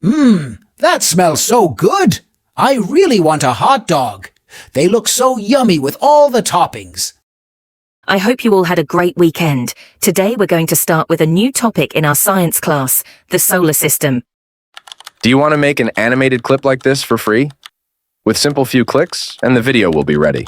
That smells so good. I really want a hot dog. They look so yummy with all the toppings. I hope you all had a great weekend. Today we're going to start with a new topic in our science class, the solar system. Do you want to make an animated clip like this for free? With simple few clicks, and the video will be ready.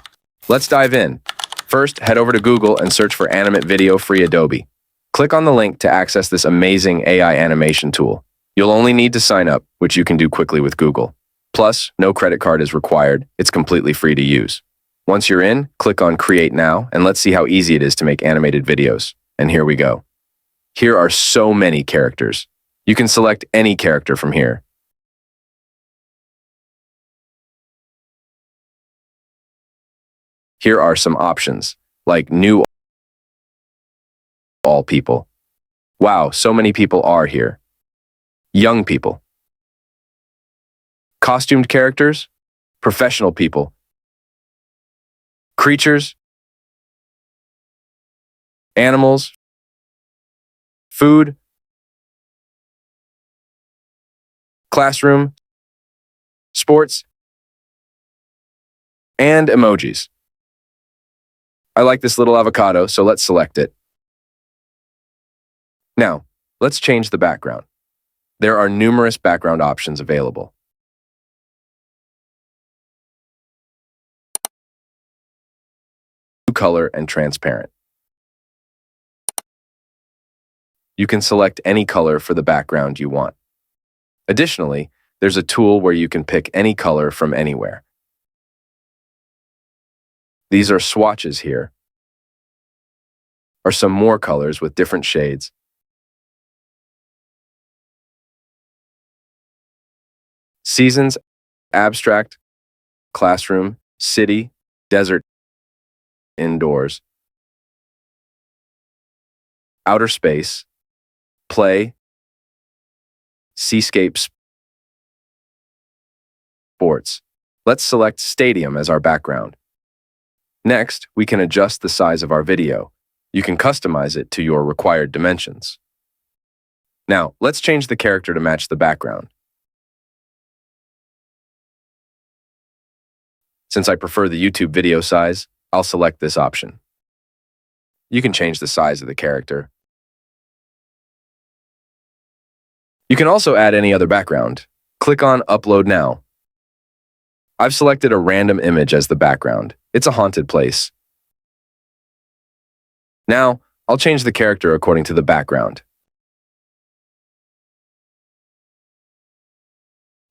Let's dive in. First, head over to Google and search for Animate Video Free Adobe. Click on the link to access this amazing AI animation tool. You'll only need to sign up, which you can do quickly with Google. Plus, no credit card is required. It's completely free to use. Once you're in, click on Create Now, and let's see how easy it is to make animated videos. And here we go. Here are so many characters. You can select any character from here. Here are some options, like New All People. Wow, so many people are here. Young people. Costumed characters, professional people. Creatures, animals, food, classroom, sports, and emojis. I like this little avocado, so let's select it. Now, let's change the background. There are numerous background options available. Color and transparent. You can select any color for the background you want. Additionally, there's a tool where you can pick any color from anywhere. These are swatches here, or some more colors with different shades. Seasons, abstract, classroom, city, desert, indoors, outer space, play, seascapes, sports. Let's select stadium as our background. Next, we can adjust the size of our video. You can customize it to your required dimensions. Now, let's change the character to match the background. Since I prefer the YouTube video size, I'll select this option. You can change the size of the character. You can also add any other background. Click on Upload Now. I've selected a random image as the background. It's a haunted place. Now, I'll change the character according to the background.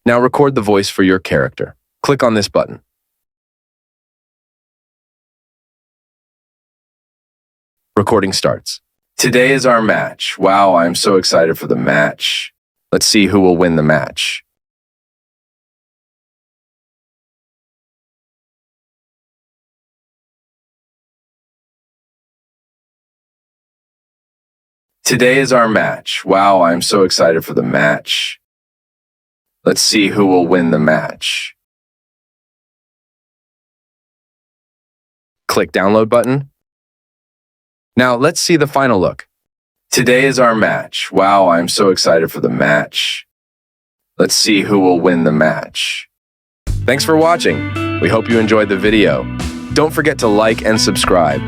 Now record the voice for your character. Click on this button. Recording starts. Today is our match. Wow, I'm so excited for the match. Let's see who will win the match. Today is our match. Wow, I'm so excited for the match. Let's see who will win the match. Click Download button. Now, let's see the final look. Today is our match. Wow, I'm so excited for the match. Let's see who will win the match. Thanks for watching. We hope you enjoyed the video. Don't forget to like and subscribe.